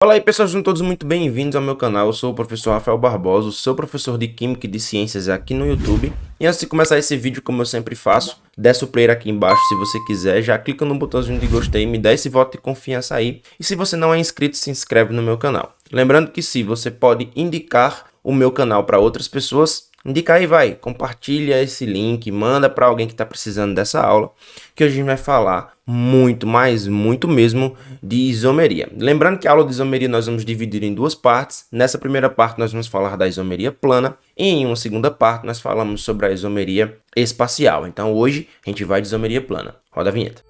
Fala aí pessoal, sejam todos muito bem-vindos ao meu canal. Eu sou o professor Rafael Barbosa, sou professor de Química e de Ciências aqui no YouTube. E antes de começar esse vídeo, como eu sempre faço, desce o player aqui embaixo se você quiser, já clica no botãozinho de gostei, me dá esse voto de confiança aí. E se você não é inscrito, se inscreve no meu canal. Lembrando que sim, você pode indicar o meu canal para outras pessoas. Indica aí, vai, compartilha esse link, manda para alguém que está precisando dessa aula, que hoje a gente vai falar muito, mas muito mesmo de isomeria. Lembrando que a aula de isomeria nós vamos dividir em duas partes. Nessa primeira parte nós vamos falar da isomeria plana e em uma segunda parte nós falamos sobre a isomeria espacial. Então hoje a gente vai de isomeria plana. Roda a vinheta.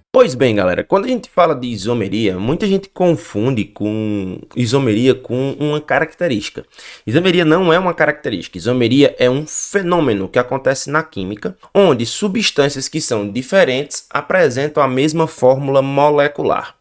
Pois bem, galera, quando a gente fala de isomeria, muita gente confunde com isomeria com uma característica. Isomeria não é uma característica, isomeria é um fenômeno que acontece na química, onde substâncias que são diferentes apresentam a mesma fórmula molecular.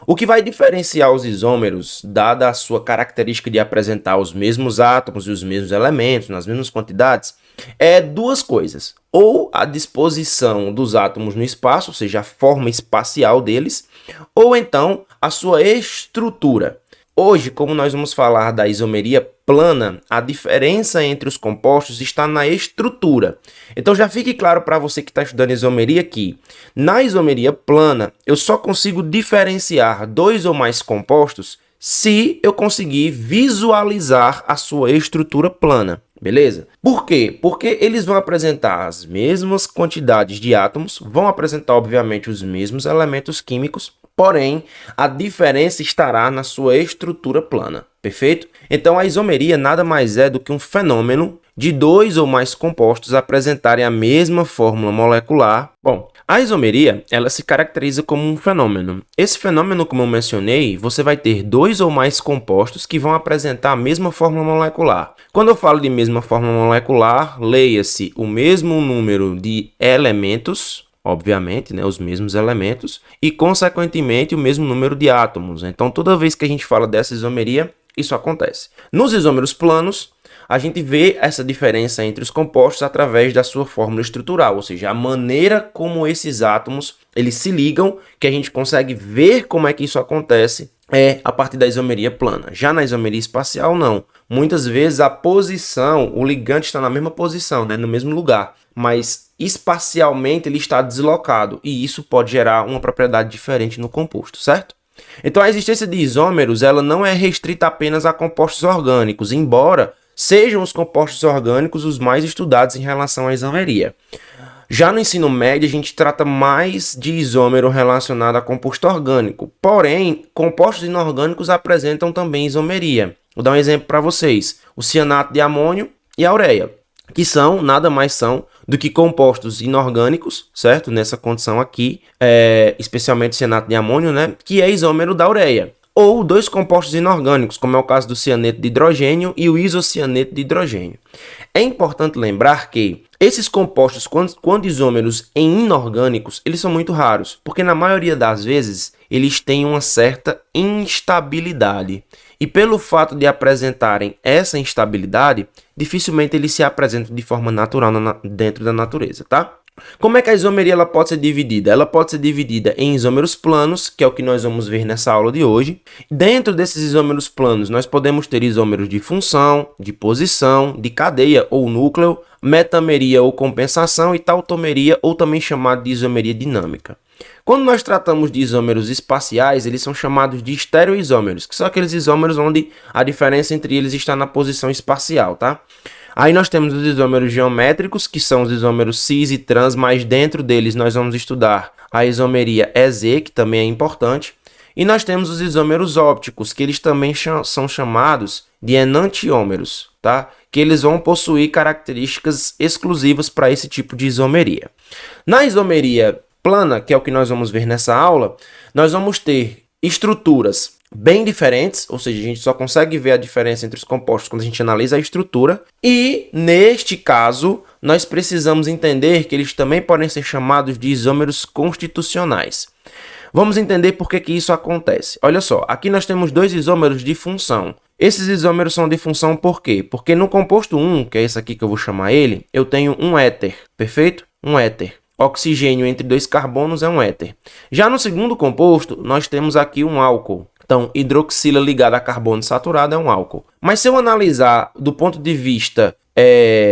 O que vai diferenciar os isômeros, dada a sua característica de apresentar os mesmos átomos e os mesmos elementos nas mesmas quantidades, é duas coisas. Ou a disposição dos átomos no espaço, ou seja, a forma espacial deles, ou então a sua estrutura. Hoje, como nós vamos falar da isomeria plana, a diferença entre os compostos está na estrutura. Então já fique claro para você que está estudando isomeria que na isomeria plana eu só consigo diferenciar dois ou mais compostos se eu conseguir visualizar a sua estrutura plana. Beleza? Por quê? Porque eles vão apresentar as mesmas quantidades de átomos, vão apresentar, obviamente, os mesmos elementos químicos, porém, a diferença estará na sua estrutura plana. Perfeito? Então, a isomeria nada mais é do que um fenômeno de dois ou mais compostos apresentarem a mesma fórmula molecular. Bom, a isomeria, ela se caracteriza como um fenômeno. Esse fenômeno, como eu mencionei, você vai ter dois ou mais compostos que vão apresentar a mesma fórmula molecular. Quando eu falo de mesma fórmula molecular, leia-se o mesmo número de elementos, obviamente, né, os mesmos elementos, e, consequentemente, o mesmo número de átomos. Então, toda vez que a gente fala dessa isomeria, isso acontece. Nos isômeros planos, a gente vê essa diferença entre os compostos através da sua fórmula estrutural, ou seja, a maneira como esses átomos eles se ligam, que a gente consegue ver como é que isso acontece a partir da isomeria plana. Já na isomeria espacial, não. Muitas vezes a posição, o ligante está na mesma posição, né, no mesmo lugar, mas espacialmente ele está deslocado e isso pode gerar uma propriedade diferente no composto, certo? Então a existência de isômeros ela não é restrita apenas a compostos orgânicos, embora sejam os compostos orgânicos os mais estudados em relação à isomeria. Já no ensino médio, a gente trata mais de isômero relacionado a composto orgânico. Porém, compostos inorgânicos apresentam também isomeria. Vou dar um exemplo para vocês. O cianato de amônio e a ureia, que são, nada mais são do que compostos inorgânicos, certo? Nessa condição aqui, especialmente o cianato de amônio, né? Que é isômero da ureia. Ou dois compostos inorgânicos, como é o caso do cianeto de hidrogênio e o isocianeto de hidrogênio. É importante lembrar que esses compostos, quando isômeros em inorgânicos, eles são muito raros, porque na maioria das vezes eles têm uma certa instabilidade. E pelo fato de apresentarem essa instabilidade, dificilmente eles se apresentam de forma natural dentro da natureza, tá? Como é que a isomeria ela pode ser dividida? Ela pode ser dividida em isômeros planos, que é o que nós vamos ver nessa aula de hoje. Dentro desses isômeros planos, nós podemos ter isômeros de função, de posição, de cadeia ou núcleo, metameria ou compensação e tautomeria, ou também chamado de isomeria dinâmica. Quando nós tratamos de isômeros espaciais, eles são chamados de estereoisômeros, que são aqueles isômeros onde a diferença entre eles está na posição espacial, tá? Aí nós temos os isômeros geométricos, que são os isômeros cis e trans, mas dentro deles nós vamos estudar a isomeria EZ, que também é importante. E nós temos os isômeros ópticos, que eles também são chamados de enantiômeros, tá? Que eles vão possuir características exclusivas para esse tipo de isomeria. Na isomeria plana, que é o que nós vamos ver nessa aula, nós vamos ter estruturas bem diferentes, ou seja, a gente só consegue ver a diferença entre os compostos quando a gente analisa a estrutura. E, neste caso, nós precisamos entender que eles também podem ser chamados de isômeros constitucionais. Vamos entender por que isso acontece. Olha só, aqui nós temos dois isômeros de função. Esses isômeros são de função por quê? Porque no composto 1, que é esse aqui que eu vou chamar ele, eu tenho um éter, perfeito? um éter. Oxigênio entre dois carbonos é um éter. Já no segundo composto, nós temos aqui um álcool. Então, hidroxila ligada a carbono saturado é um álcool. Mas se eu analisar do ponto de vista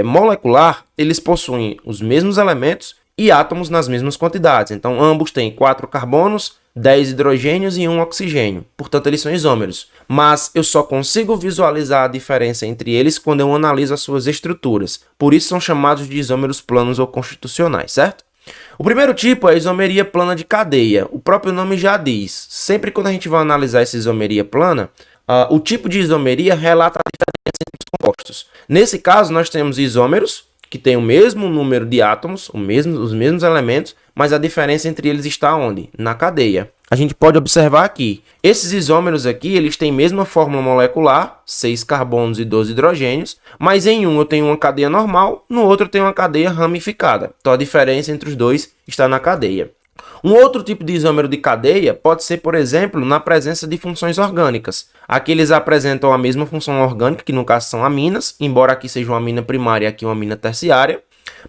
molecular, eles possuem os mesmos elementos e átomos nas mesmas quantidades. Então, ambos têm 4 carbonos, 10 hidrogênios e 1 oxigênio. Portanto, eles são isômeros. Mas eu só consigo visualizar a diferença entre eles quando eu analiso as suas estruturas. Por isso são chamados de isômeros planos ou constitucionais, certo? O primeiro tipo é a isomeria plana de cadeia. O próprio nome já diz. Sempre quando a gente vai analisar essa isomeria plana, o tipo de isomeria relata a diferença entre os compostos. Nesse caso, nós temos isômeros, que têm o mesmo número de átomos, os mesmos elementos, mas a diferença entre eles está onde? Na cadeia. A gente pode observar aqui, esses isômeros aqui, eles têm a mesma fórmula molecular, 6 carbonos e 12 hidrogênios, mas em um eu tenho uma cadeia normal, no outro eu tenho uma cadeia ramificada. Então a diferença entre os dois está na cadeia. Um outro tipo de isômero de cadeia pode ser, por exemplo, na presença de funções orgânicas. Aqui eles apresentam a mesma função orgânica, que no caso são aminas, embora aqui seja uma amina primária e aqui uma amina terciária.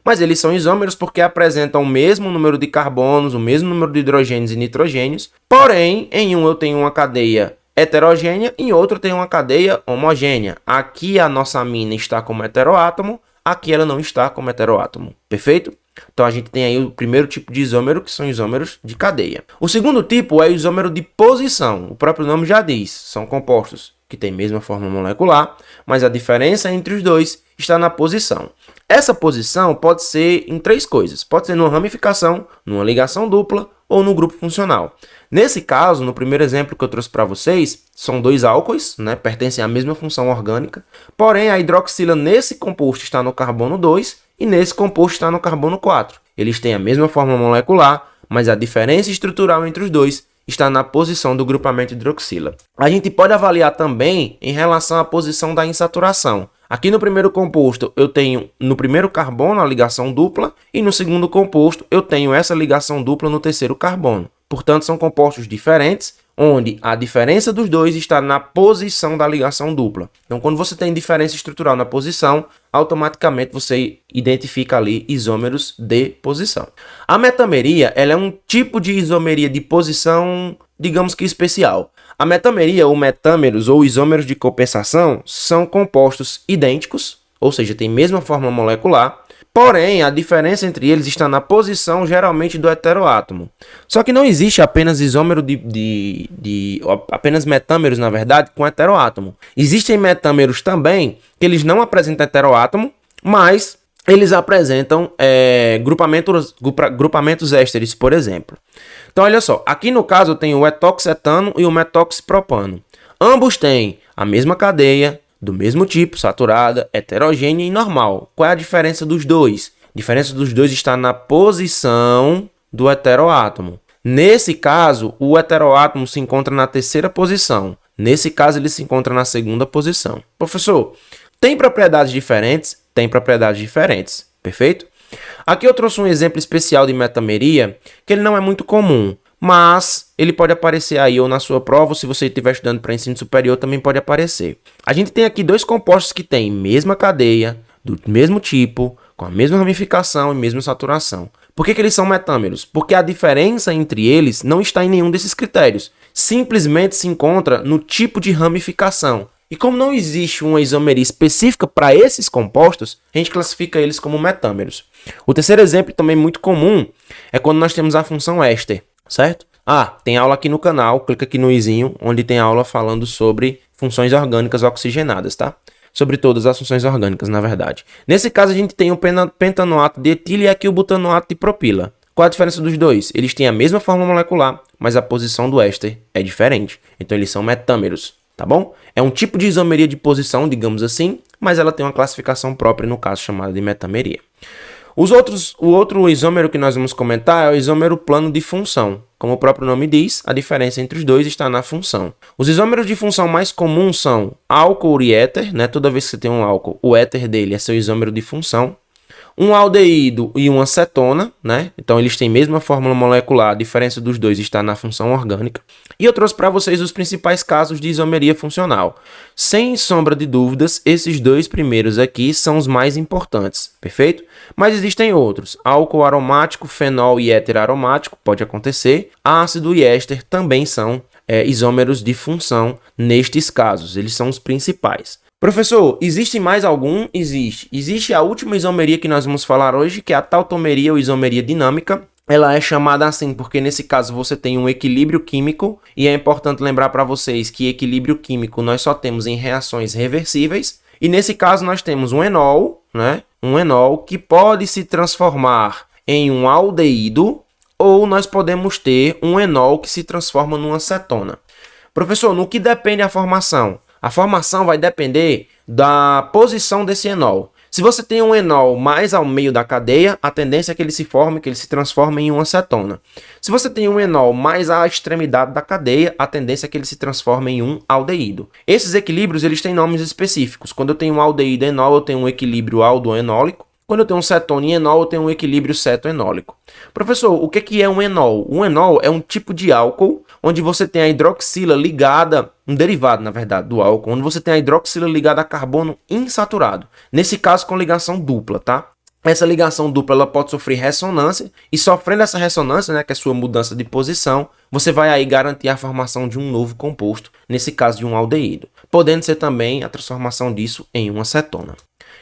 Mas eles são isômeros porque apresentam o mesmo número de carbonos, o mesmo número de hidrogênios e nitrogênios. Porém, em um eu tenho uma cadeia heterogênea e em outro eu tenho uma cadeia homogênea. Aqui a nossa amina está como heteroátomo, aqui ela não está como heteroátomo. Perfeito? Então a gente tem aí o primeiro tipo de isômero, que são isômeros de cadeia. O segundo tipo é o isômero de posição. O próprio nome já diz, são compostos que têm a mesma forma molecular, mas a diferença entre os dois está na posição. Essa posição pode ser em 3 coisas. Pode ser numa ramificação, numa ligação dupla ou no grupo funcional. Nesse caso, no primeiro exemplo que eu trouxe para vocês, são 2 álcoois, né, pertencem à mesma função orgânica, porém a hidroxila nesse composto está no carbono 2 e nesse composto está no carbono 4. Eles têm a mesma forma molecular, mas a diferença estrutural entre os dois está na posição do grupamento hidroxila. A gente pode avaliar também em relação à posição da insaturação. Aqui no primeiro composto eu tenho no primeiro carbono a ligação dupla e no segundo composto eu tenho essa ligação dupla no terceiro carbono. Portanto, são compostos diferentes, onde a diferença dos dois está na posição da ligação dupla. Então, quando você tem diferença estrutural na posição, automaticamente você identifica ali isômeros de posição. A metameria, ela é um tipo de isomeria de posição, digamos que especial. A metameria, ou metâmeros, ou isômeros de compensação, são compostos idênticos, ou seja, tem a mesma forma molecular, porém, a diferença entre eles está na posição, geralmente, do heteroátomo. Só que não existe apenas isômero apenas metâmeros, na verdade, com heteroátomo. Existem metâmeros também que eles não apresentam heteroátomo, mas eles apresentam grupamentos ésteres, por exemplo. Então, olha só, aqui no caso eu tenho o etoxetano e o metoxipropano. Ambos têm a mesma cadeia, do mesmo tipo, saturada, heterogênea e normal. Qual é a diferença dos dois? A diferença dos dois está na posição do heteroátomo. Nesse caso, o heteroátomo se encontra na terceira posição. Nesse caso, ele se encontra na segunda posição. Professor, tem propriedades diferentes? Tem propriedades diferentes, perfeito? Aqui eu trouxe um exemplo especial de metameria, que ele não é muito comum, mas ele pode aparecer aí ou na sua prova, ou se você estiver estudando para ensino superior, também pode aparecer. A gente tem aqui 2 compostos que têm mesma cadeia, do mesmo tipo, com a mesma ramificação e mesma saturação. Por que eles são metâmeros? Porque a diferença entre eles não está em nenhum desses critérios. Simplesmente se encontra no tipo de ramificação. E como não existe uma isomeria específica para esses compostos, a gente classifica eles como metâmeros. O terceiro exemplo, também muito comum, é quando nós temos a função éster, certo? Tem aula aqui no canal, clica aqui no izinho, onde tem aula falando sobre funções orgânicas oxigenadas, tá? Sobre todas as funções orgânicas, na verdade. Nesse caso, a gente tem o pentanoato de etílio e aqui o butanoato de propila. Qual a diferença dos dois? Eles têm a mesma forma molecular, mas a posição do éster é diferente. Então, eles são metâmeros, tá bom? É um tipo de isomeria de posição, digamos assim, mas ela tem uma classificação própria, no caso, chamada de metameria. O outro isômero que nós vamos comentar é o isômero plano de função. Como o próprio nome diz, a diferença entre os dois está na função. Os isômeros de função mais comuns são álcool e éter, né? Toda vez que você tem um álcool, o éter dele é seu isômero de função. Um aldeído e uma cetona, né? Então eles têm a mesma fórmula molecular, a diferença dos dois está na função orgânica. E eu trouxe para vocês os principais casos de isomeria funcional. Sem sombra de dúvidas, esses dois primeiros aqui são os mais importantes, perfeito? Mas existem outros. Álcool aromático, fenol e éter aromático, pode acontecer. Ácido e éster também são isômeros de função nestes casos, eles são os principais. Professor, existe mais algum? Existe. Existe a última isomeria que nós vamos falar hoje, que é a tautomeria ou isomeria dinâmica. Ela é chamada assim porque nesse caso você tem um equilíbrio químico e é importante lembrar para vocês que equilíbrio químico nós só temos em reações reversíveis. E nesse caso nós temos um enol, né? Um enol que pode se transformar em um aldeído ou nós podemos ter um enol que se transforma numa cetona. Professor, no que depende a formação? A formação vai depender da posição desse enol. Se você tem um enol mais ao meio da cadeia, a tendência é que ele se forme, que ele se transforme em uma cetona. Se você tem um enol mais à extremidade da cadeia, a tendência é que ele se transforme em um aldeído. Esses equilíbrios eles têm nomes específicos. Quando eu tenho um aldeído enol, eu tenho um equilíbrio aldoenólico. Quando eu tenho um cetona e enol, eu tenho um equilíbrio cetoenólico. Professor, o que é um enol? Um enol é um tipo de álcool onde você tem a hidroxila ligada, um derivado, na verdade, do álcool, onde você tem a hidroxila ligada a carbono insaturado. Nesse caso, com ligação dupla, tá? Essa ligação dupla ela pode sofrer ressonância e sofrendo essa ressonância, né, que é a sua mudança de posição, você vai aí garantir a formação de um novo composto, nesse caso de um aldeído, podendo ser também a transformação disso em uma cetona.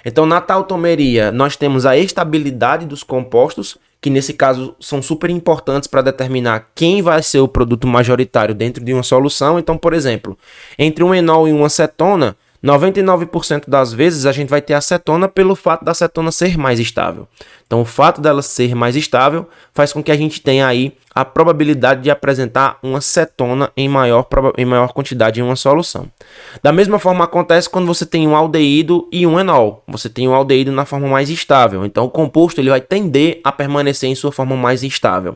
Então, na tautomeria, nós temos a estabilidade dos compostos, que nesse caso são super importantes para determinar quem vai ser o produto majoritário dentro de uma solução. Então, por exemplo, entre um enol e uma cetona, 99% das vezes a gente vai ter a cetona pelo fato da cetona ser mais estável. Então, o fato dela ser mais estável faz com que a gente tenha aí a probabilidade de apresentar uma cetona em maior quantidade em uma solução. Da mesma forma acontece quando você tem um aldeído e um enol. Você tem um aldeído na forma mais estável. Então, o composto ele vai tender a permanecer em sua forma mais estável.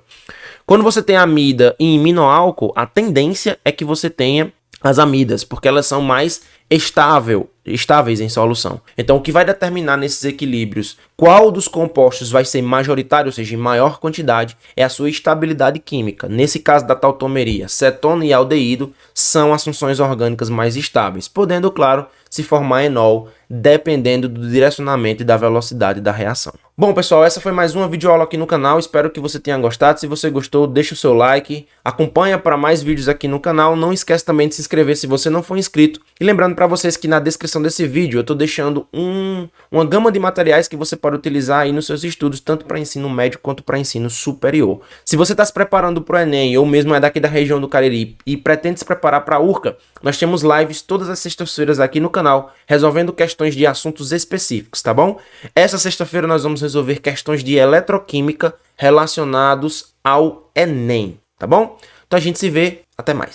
Quando você tem amida e iminoálcool, a tendência é que você tenha as amidas, porque elas são mais estáveis em solução. Então, o que vai determinar nesses equilíbrios qual dos compostos vai ser majoritário, ou seja, em maior quantidade, é a sua estabilidade química. Nesse caso da tautomeria, cetona e aldeído são as funções orgânicas mais estáveis, podendo, claro, se formar enol, dependendo do direcionamento e da velocidade da reação. Bom, pessoal, essa foi mais uma videoaula aqui no canal. Espero que você tenha gostado. Se você gostou, deixa o seu like. Acompanha para mais vídeos aqui no canal. Não esquece também de se inscrever se você não for inscrito. E lembrando para vocês que na descrição desse vídeo eu estou deixando uma gama de materiais que você pode utilizar aí nos seus estudos, tanto para ensino médio quanto para ensino superior. Se você está se preparando para o Enem ou mesmo é daqui da região do Cariri e pretende se preparar para a URCA, nós temos lives todas as sextas-feiras aqui no canal, resolvendo questões de assuntos específicos, tá bom? Essa sexta-feira nós vamos resolver questões de eletroquímica relacionados ao Enem, tá bom? Então a gente se vê, até mais.